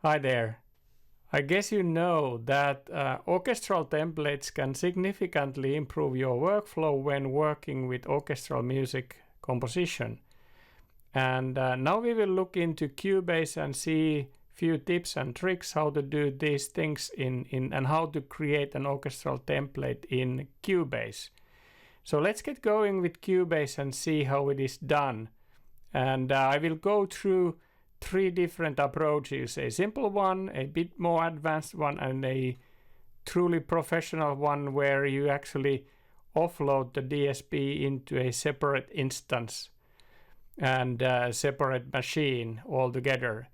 Hi there. I guess you know that orchestral templates can significantly improve your workflow when working with orchestral music composition. And now we will look into Cubase and see few tips and tricks how to do these things and how to create an orchestral template in Cubase. So let's get going with Cubase and see how it is done. And I will go through three different approaches: a simple one, a bit more advanced one, and a truly professional one where you actually offload the DSP into a separate instance and a separate machine altogether.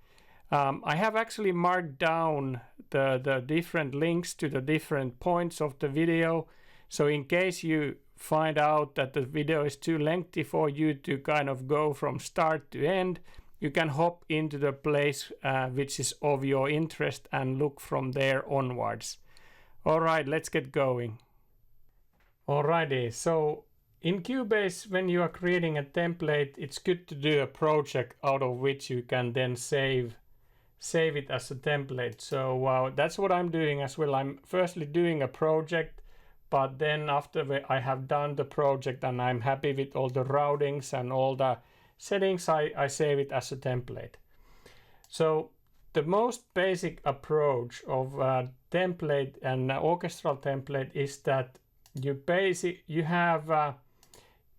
I have actually marked down the different links to the different points of the video, so in case you find out that the video is too lengthy for you to kind of go from start to end, you can hop into the place which is of your interest and look from there onwards. Alright, let's get going. Alrighty, so in Cubase, when you are creating a template, it's good to do a project out of which you can then save it as a template. So that's what I'm doing as well. I'm firstly doing a project, but then after I have done the project and I'm happy with all the routings and all the settings, I save it as a template. So the most basic approach of template and orchestral template is that you have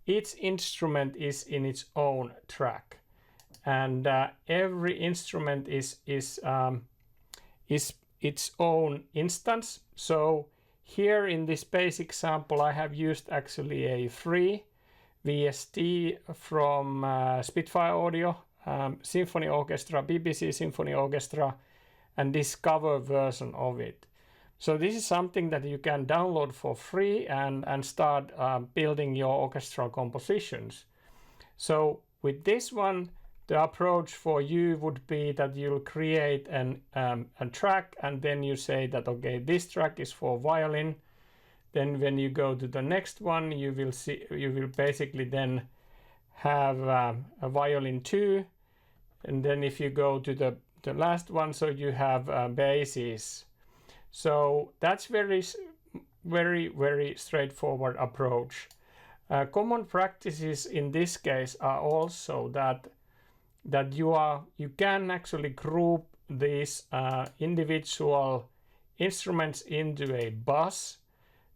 each instrument is in its own track, and every instrument is its own instance. So here in this basic example, I have used actually a free VST from Spitfire Audio, Symphony Orchestra, BBC Symphony Orchestra, and this cover version of it. So this is something that you can download for free and start building your orchestral compositions. So with this one, the approach for you would be that you'll create a track, and then you say that, okay, this track is for violin. Then when you go to the next one, you will basically then have a violin 2. And then if you go to the last one, so you have basses. So that's very straightforward approach. Common practices in this case are also that you can actually group these individual instruments into a bus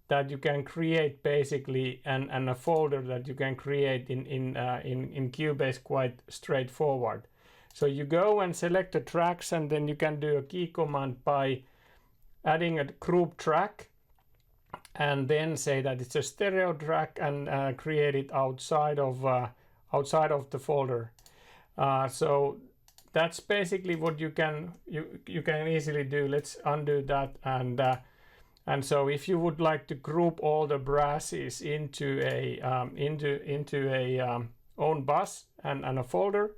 that you can create basically, and a folder that you can create in Cubase quite straightforward. So you go and select the tracks, and then you can do a key command by adding a group track, and then say that it's a stereo track, and create it outside of the folder. So that's basically what you can easily do. Let's undo that, and so if you would like to group all the brasses into a own bus and a folder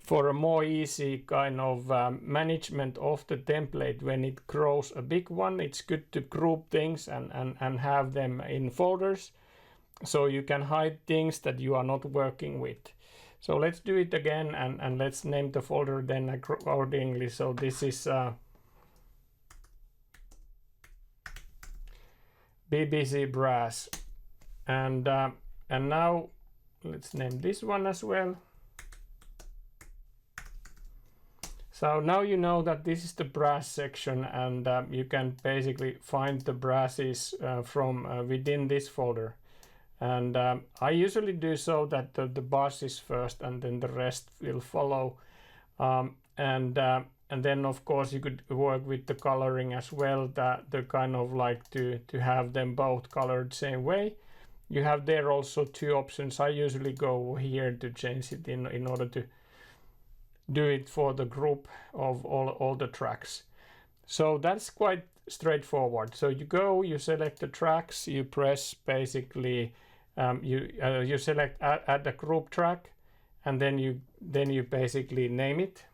for a more easy kind of management of the template, when it grows a big one, it's good to group things and have them in folders, so you can hide things that you are not working with. So let's do it again, and let's name the folder then accordingly. So this is BBC Brass, and now let's name this one as well. So now you know that this is the brass section, and you can basically find the brasses from within this folder. And I usually do so that the bass is first, and then the rest will follow. And then of course you could work with the coloring as well, that the kind of like to have them both colored same way. You have there also two options. I usually go here to change it in order to do it for the group of all the tracks. So that's quite straightforward. So you select the tracks, you press basically you select add a group track, and then you basically name it.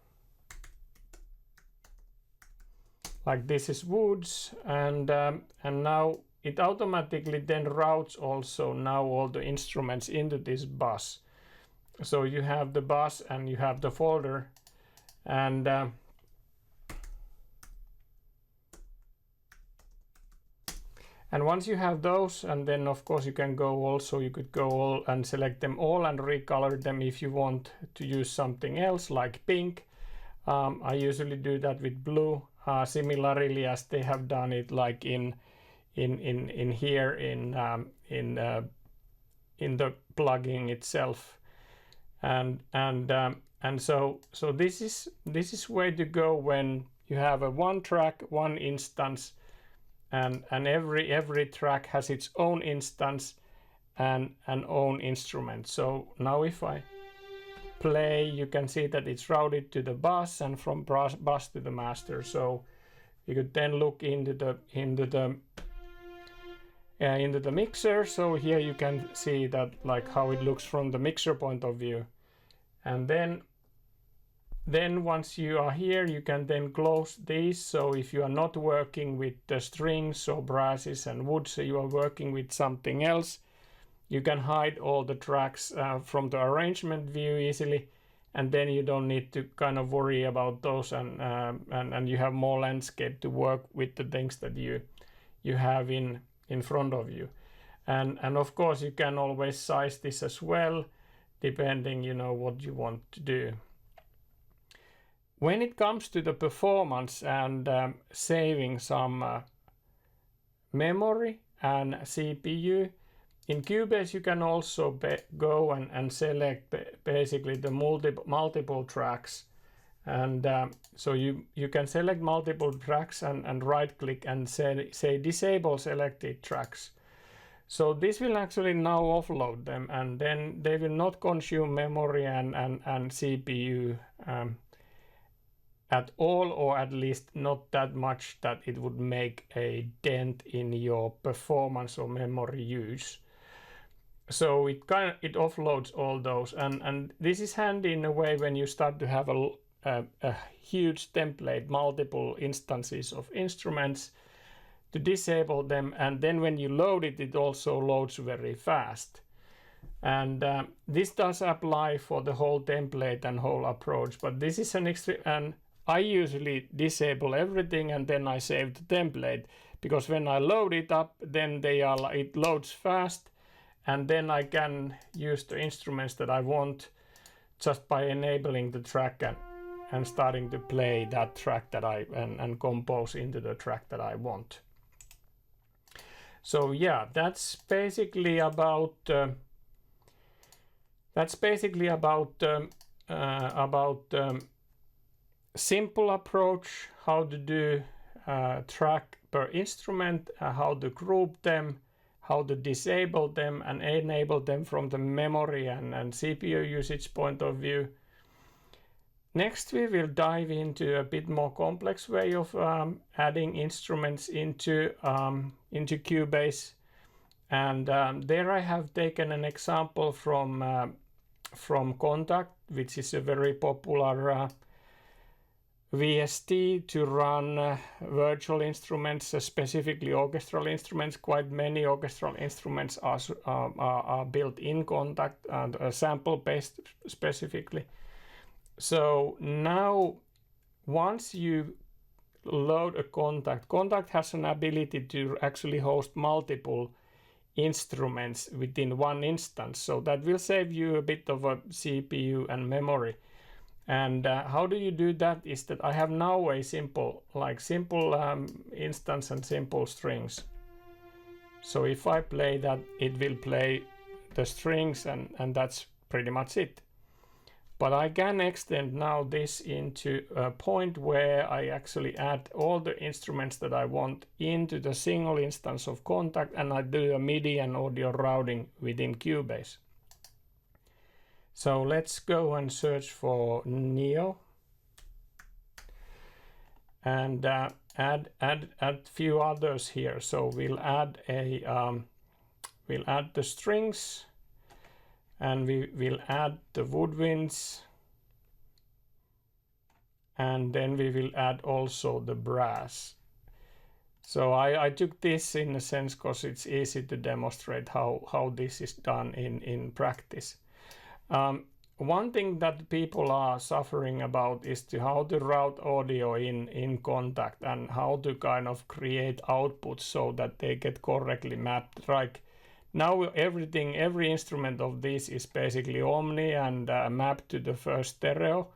Like this is Woods, and now it automatically then routes also now all the instruments into this bus. So you have the bus and you have the folder, and And once you have those, and then of course you can go also, you could go all and select them all and recolor them if you want to use something else like pink. I usually do that with blue, similarly as they have done it like in here in the plugin itself. And so this is way to go when you have a one track, one instance, and every track has its own instance and an own instrument. So now if I play, you can see that it's routed to the bus and from bus to the master. So you could then look into the mixer. So here you can see that like how it looks from the mixer point of view. And then once you are here, you can then close these. So if you are not working with the strings or brasses and wood, so you are working with something else, you can hide all the tracks from the arrangement view easily, and then you don't need to kind of worry about those, and you have more landscape to work with the things that you have in front of you. And of course you can always size this as well, depending what you want to do. When it comes to the performance and saving some memory and CPU, in Cubase you can also go and select basically the multiple tracks. And so you can select multiple tracks and right click and say disable selected tracks. So this will actually now offload them, and then they will not consume memory and CPU at all, or at least not that much that it would make a dent in your performance or memory use. So it offloads all those, and this is handy in a way when you start to have a huge template, multiple instances of instruments, to disable them, and then when you load it, it also loads very fast. And this does apply for the whole template and whole approach, but this is an extreme, and I usually disable everything and then I save the template, because when I load it up, then it loads fast, and then I can use the instruments that I want just by enabling the track and starting to play that track that and compose into the track that I want. So yeah, that's basically about simple approach, how to do track per instrument, how to group them, how to disable them and enable them from the memory and CPU usage point of view. Next we will dive into a bit more complex way of adding instruments into Cubase, and there I have taken an example from Kontakt, which is a very popular VST to run virtual instruments, specifically orchestral instruments. Quite many orchestral instruments are built in Kontakt and sample based specifically. So now once you load a Kontakt has an ability to actually host multiple instruments within one instance, so that will save you a bit of a CPU and memory. And how do you do that is that I have now a simple instance and simple strings. So if I play that, it will play the strings, and that's pretty much it. But I can extend now this into a point where I actually add all the instruments that I want into the single instance of Kontakt, and I do a MIDI and audio routing within Cubase. So let's go and search for Neo and add few others here. So we'll add the strings, and we will add the woodwinds, and then we will add also the brass. So I took this in a sense because it's easy to demonstrate how this is done in practice. one thing that people are suffering about is how to route audio in Kontakt and how to kind of create outputs so that they get correctly mapped. Like now every instrument of this is basically omni and mapped to the first stereo,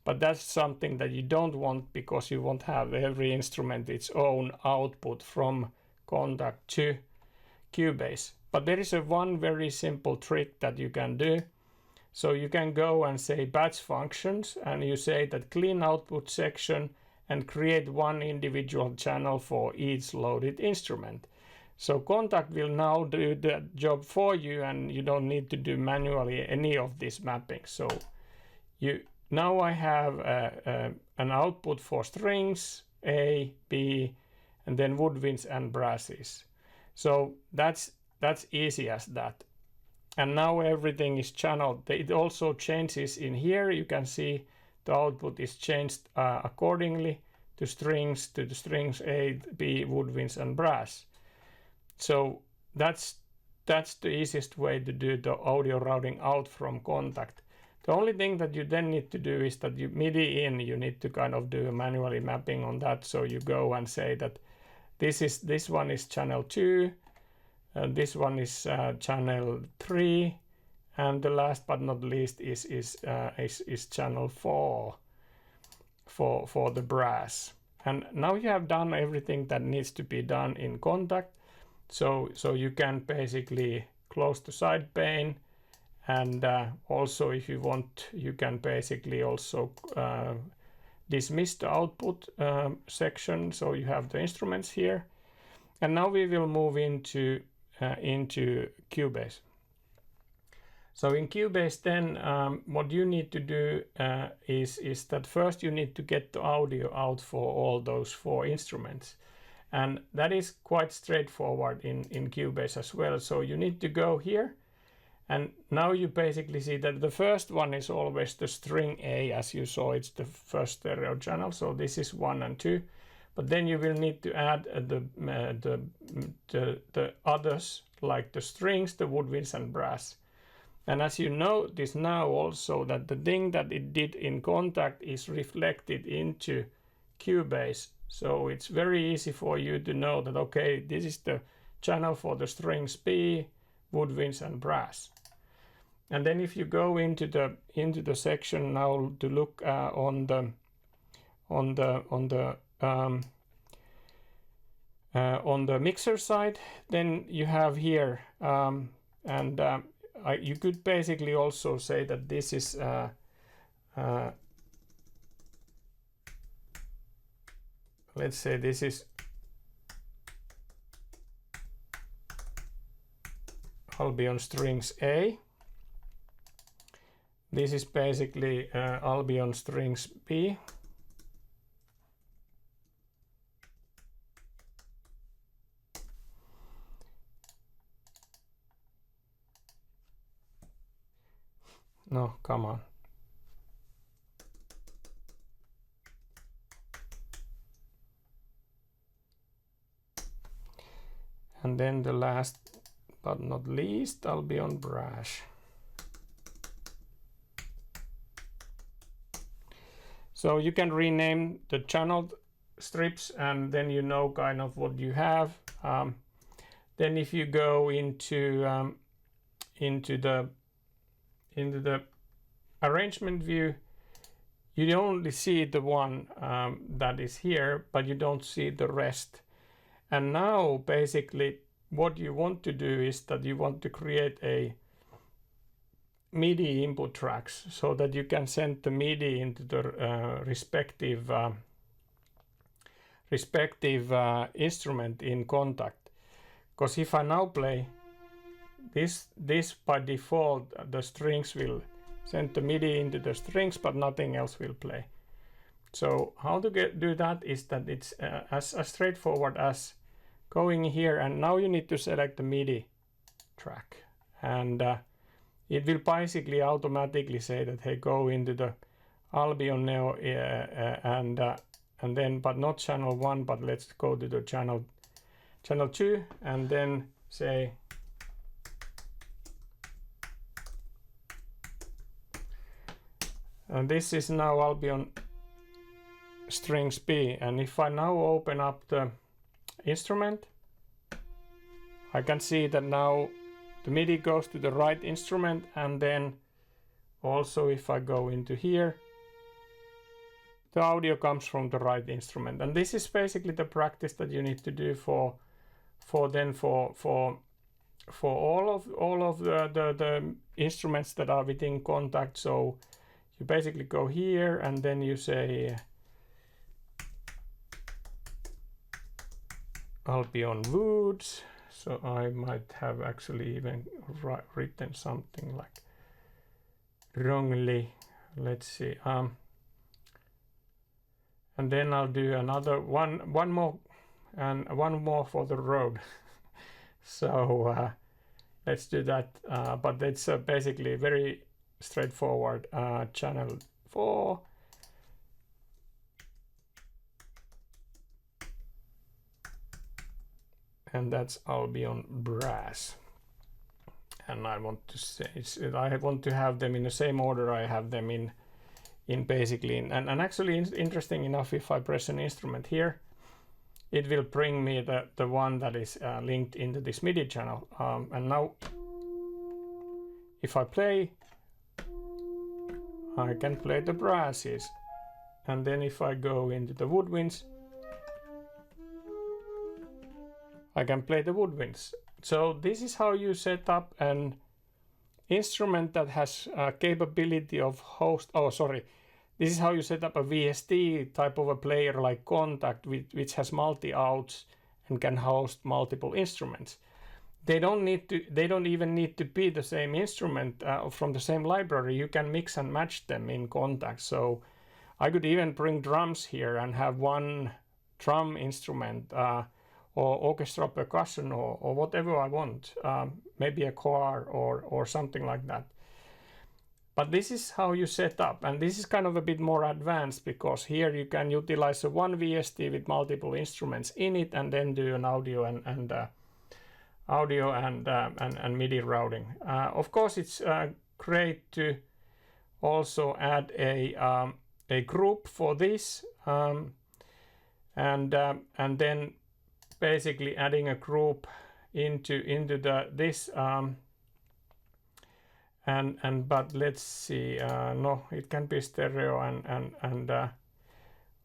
but that's something that you don't want because you won't have every instrument its own output from Kontakt to Cubase. But there is one very simple trick that you can do. So you can go and say batch functions, and you say that clean output section and create one individual channel for each loaded instrument. So Kontakt will now do the job for you, and you don't need to do manually any of this mapping. So now I have an output for strings, A, B, and then woodwinds and brasses. So that's easy as that. And now everything is channeled. It also changes in here. You can see the output is changed accordingly to the strings A, B, woodwinds, and brass. So that's the easiest way to do the audio routing out from Kontakt. The only thing that you then need to do is that you MIDI in. You need to kind of do manually mapping on that. So you go and say that this one is channel 2. This one is channel 3, and the last but not least is channel 4 for the brass. And now you have done everything that needs to be done in Kontakt. So you can basically close the side pane, and also if you want, you can basically also dismiss the output section. So you have the instruments here, and now we will move into Cubase. So in Cubase then what you need to do is that first you need to get the audio out for all those 4 instruments, and that is quite straightforward in Cubase as well. So you need to go here, and now you basically see that the first one is always the string A, as you saw, it's the first stereo channel. So this is 1 and 2. But then you will need to add the others, like the strings, the woodwinds, and brass. And as you notice now also that the thing that it did in Kontakt is reflected into Cubase. So it's very easy for you to know that, okay, this is the channel for the strings B, woodwinds, and brass. And then if you go into the section now to look on the mixer side, then you have here, you could basically also say that this is let's say this is Albion strings A. This is basically Albion strings B. No, come on. And then the last but not least, Albion brass. So you can rename the channel strips, and then you know kind of what you have. Then if you go into the arrangement view, you only see the one that is here, but you don't see the rest. And now basically what you want to do is that you want to create a MIDI input tracks so that you can send the MIDI into the respective instrument in Kontakt. Because if I now play this by default, the strings will send the MIDI into the strings, but nothing else will play. So how to do that is that it's as straightforward as going here, and now you need to select the MIDI track, and it will basically automatically say that, hey, go into the Albion Neo and then, but not channel 1, but let's go to the channel 2, and then say And this is now I'll be on strings B, and if I now open up the instrument, I can see that now the MIDI goes to the right instrument, and then also if I go into here, the audio comes from the right instrument. And this is basically the practice that you need to do for all of the instruments that are within Kontakt. So you basically go here and then you say I'll be on woods. So I might have actually even written something like wrongly. Let's see. And then I'll do another one more, and one more for the road. So let's do that. But it's basically very straightforward. Channel 4. And that's I'll be on brass. And I want to say I want to have them in the same order I have them in basically. And actually, interesting enough, if I press an instrument here, it will bring me the one that is linked into this MIDI channel. And now if I play, I can play the brasses. And then if I go into the woodwinds, I can play the woodwinds. So this is how you set up an instrument that has capability of this is how you set up a VST type of a player like Kontakt, which has multi-outs and can host multiple instruments. They don't even need to be the same instrument from the same library. You can mix and match them in Kontakt. So I could even bring drums here and have one drum instrument or orchestral percussion or whatever I want, maybe a choir or something like that. But this is how you set up, and this is kind of a bit more advanced, because here you can utilize a one VST with multiple instruments in it, and then do an audio and MIDI routing. Of course, it's great to also add a group for this, and then basically adding a group into this. But let's see. No, it can be stereo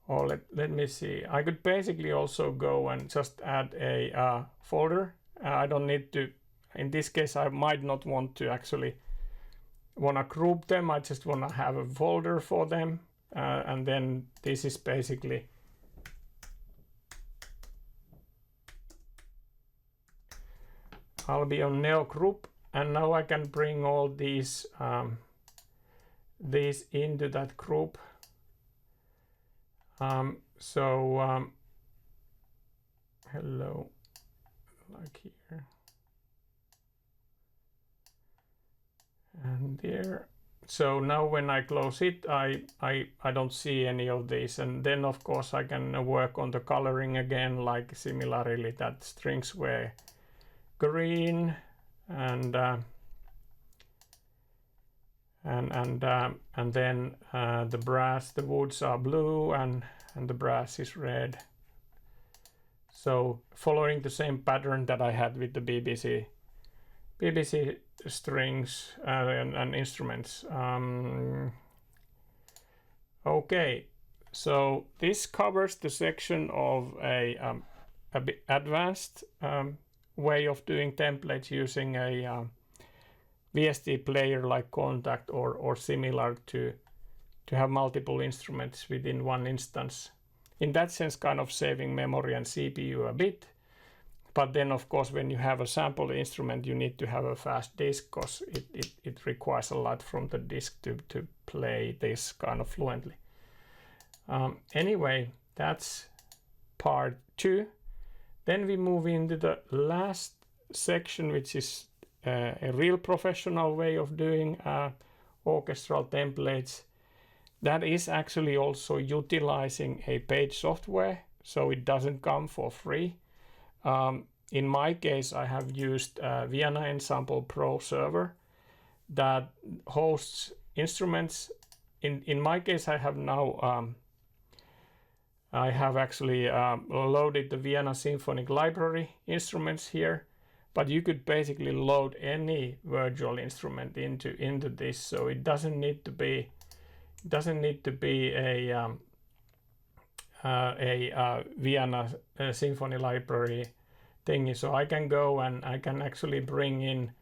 let me see. I could basically also go and just add a folder. I don't need to. In this case, I might not want to actually want to group them. I just want to have a folder for them, and then this is basically. I'll be on Neo group, and now I can bring all these into that group. Hello, like here and there. So now when I close it, I don't see any of these, and then of course I can work on the coloring again, like similarly that strings were green and then the brass, the woods are blue and the brass is red. So following the same pattern that I had with the BBC strings and instruments. Okay, so this covers the section of a bit advanced way of doing templates using a VST player like Kontakt or similar to have multiple instruments within one instance. In that sense, kind of saving memory and CPU a bit. But then, of course, when you have a sample instrument, you need to have a fast disk, because it requires a lot from the disk to play this kind of fluently. Anyway, that's part 2. Then we move into the last section, which is a real professional way of doing orchestral templates. That is actually also utilizing a paid software, so it doesn't come for free. In my case, I have used Vienna Ensemble Pro server that hosts instruments in my case, I have now I have actually loaded the Vienna Symphonic Library instruments here, but you could basically load any virtual instrument into this, so it doesn't need to be a Vienna Symphony Library thingy. So I can go and I can actually bring in,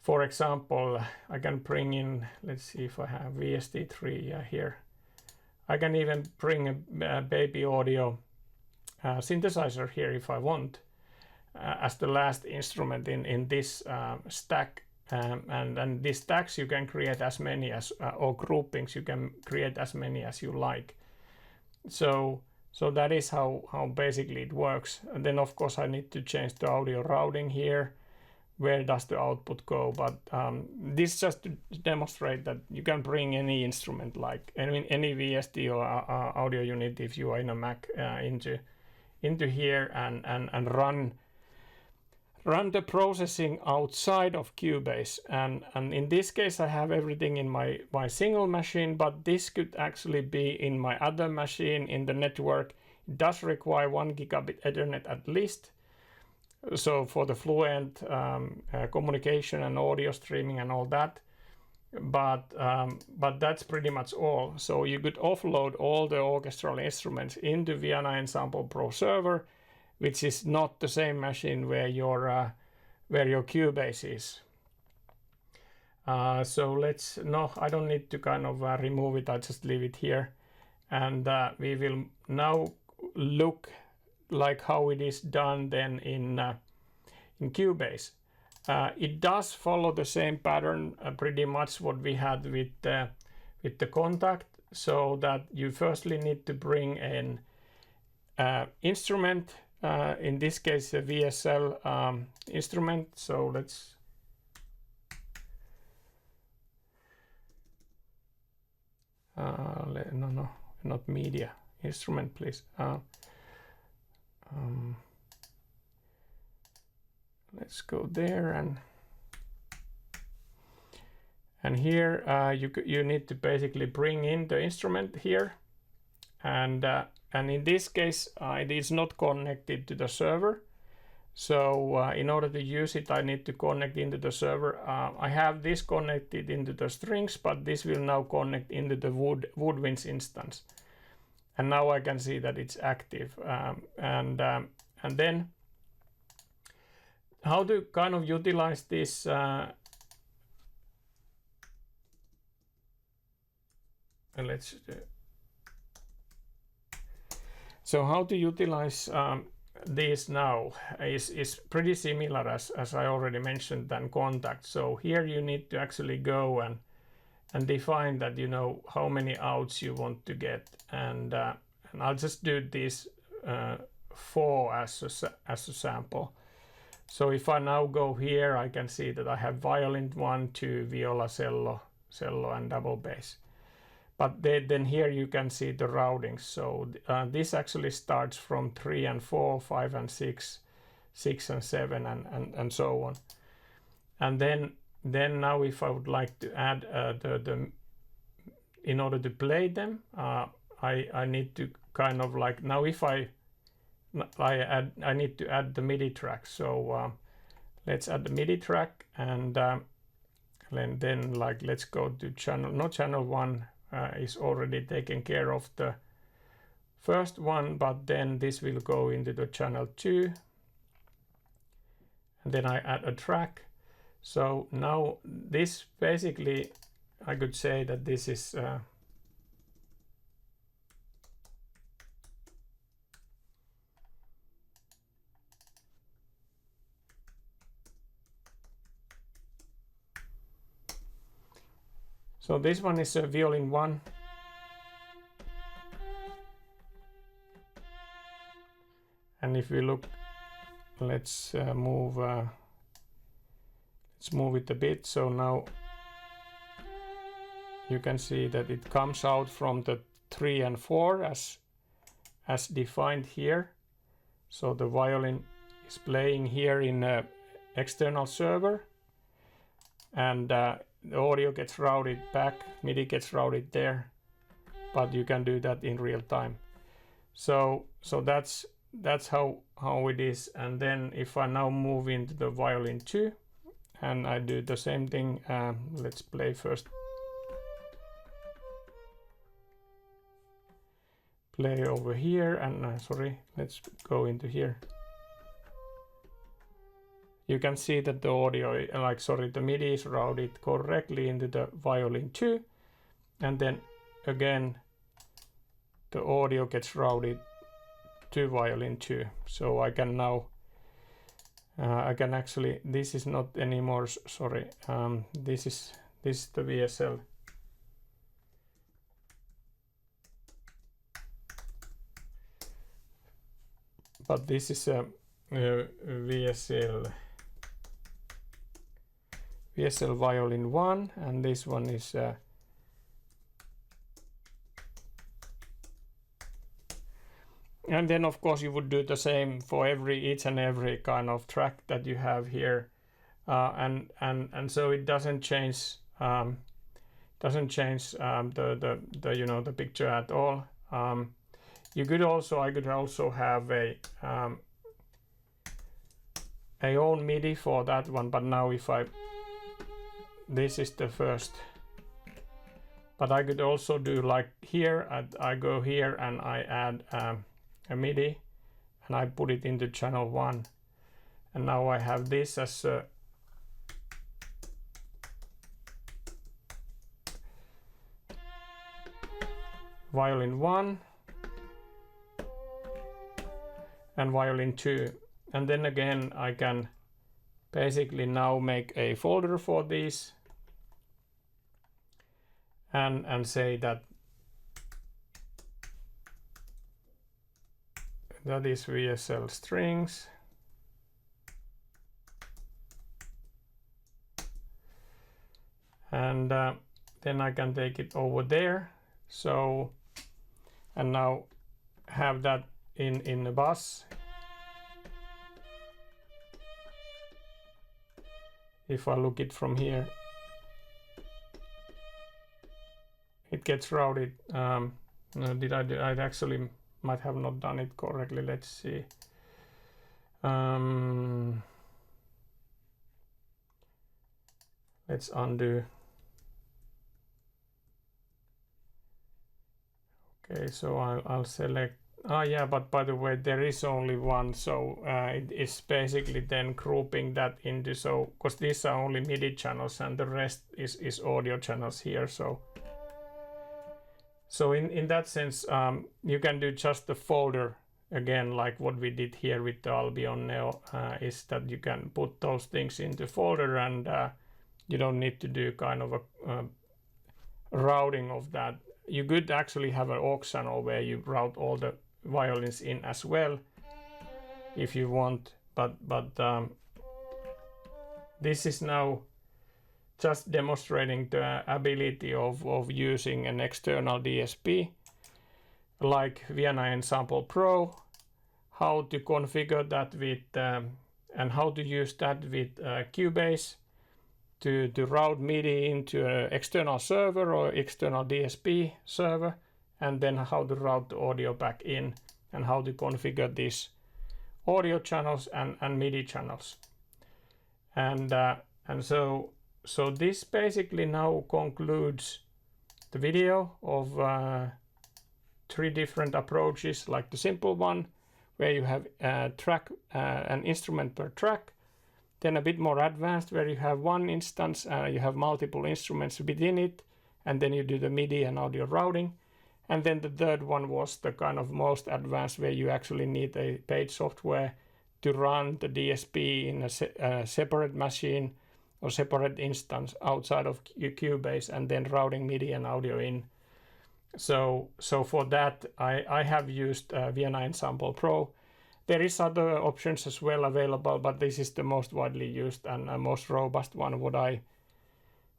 for example, I can bring in, let's see if I have VST3 here. I can even bring a baby audio synthesizer here if I want as the last instrument in this stack. And these stacks you can create as many as, or groupings, you can create as many as you like. So that is how basically it works. And then of course I need to change the audio routing here. Where does the output go? But this just to demonstrate that you can bring any instrument, like any VST or audio unit if you are in a Mac into here and run the processing outside of Cubase. And in this case I have everything in my single machine, but this could actually be in my other machine in the network. It does require 1 gigabit Ethernet at least. So for the fluent communication and audio streaming and all that, but that's pretty much all. So you could offload all the orchestral instruments into Vienna Ensemble Pro server, which is not the same machine where your Cubase is. So let's I don't need to kind of remove it. I just leave it here, and we will now look like how it is done then in Cubase. It does follow the same pattern pretty much what we had with the Kontakt, so that you firstly need to bring in instrument, in this case a VSL instrument. So let's no, not media, instrument please. Let's go there, and here you need to basically bring in the instrument here, and in this case it is not connected to the server. So in order to use it I need to connect into the server. I have this connected into the strings, but this will now connect into the Woodwinds instance. And now I can see that it's active. And then how to kind of utilize this so how to utilize this now is pretty similar as I already mentioned than Kontakt. So here you need to actually go and define that you know how many outs you want to get, and I'll just do this 4 as a sample. So if I now go here, I can see that I have violin 1, 2, viola, cello, and double bass. But then here you can see the routings. So this actually starts from 3 and 4, 5 and 6, 6 and 7, and so on. And then now if I would like to add in order to play them, I need to kind of like, now if I need to add the MIDI track. So let's add the MIDI track, and then like let's go to channel 1 is already taken care of the first one, but then this will go into the channel 2, and then I add a track. So now this basically, I could say that this is so this one is a violin 1. And if we look, let's move it a bit. So now you can see that it comes out from the 3 and 4 as defined here. So the violin is playing here in an external server, and the audio gets routed back, MIDI gets routed there, but you can do that in real time. So that's how it is. And then if I now move into the violin 2 and I do the same thing, let's play first. Play over here, and sorry, let's go into here. You can see that the audio, the MIDI is routed correctly into the violin 2, and then again the audio gets routed to violin 2. So I can now I can actually, this is not anymore, sorry, this is the VSL. But this is a VSL violin 1, and this one is and then of course you would do the same for each and every kind of track that you have here, and so it doesn't change the the picture at all. I could also have a own MIDI for that one, but now this is the first. But I could also do like here, I go here and I add a MIDI and I put it into channel 1, and now I have this as a violin 1 and violin 2, and then again I can basically now make a folder for these and say that is VSL strings, and then I can take it over there. So, and now have that in the bus. If I look it from here, it gets routed. No, did I do? I actually might have not done it correctly. Let's see. Let's undo. Okay, so I'll select. Yeah, but by the way, there is only one, so it is basically then grouping that into, so because these are only MIDI channels and the rest is audio channels here. So in that sense, you can do just the folder again, like what we did here with the Albion Neo, is that you can put those things into folder, and you don't need to do kind of a routing of that. You could actually have an aux channel where you route all the violins in as well if you want, but this is now just demonstrating the ability of using an external DSP like Vienna Ensemble Pro, how to configure that with and how to use that with Cubase to route MIDI into an external server or external DSP server, and then how to route the audio back in, and how to configure these audio channels and MIDI channels. And so this basically now concludes the video of 3 different approaches, like the simple one where you have an instrument per track, then a bit more advanced where you have one instance, you have multiple instruments within it, and then you do the MIDI and audio routing. And then the third one was the kind of most advanced, where you actually need a paid software to run the DSP in a separate machine or separate instance outside of Cubase, and then routing MIDI and audio in. So for that, I have used Vienna Ensemble Pro. There is other options as well available, but this is the most widely used and most robust one, what I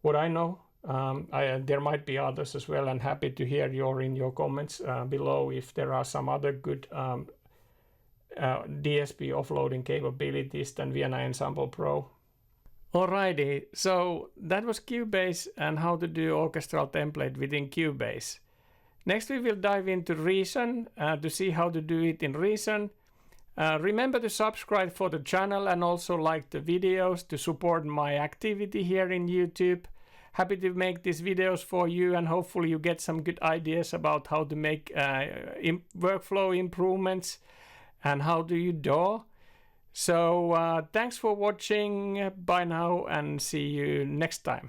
know. There might be others as well, and happy to hear in your comments below if there are some other good DSP offloading capabilities than Vienna Ensemble Pro. Alrighty, so that was Cubase and how to do orchestral template within Cubase. Next we will dive into Reason to see how to do it in Reason. Remember to subscribe for the channel and also like the videos to support my activity here in YouTube. Happy to make these videos for you, and hopefully you get some good ideas about how to make workflow improvements and how do you DAW. So thanks for watching, bye now, and see you next time.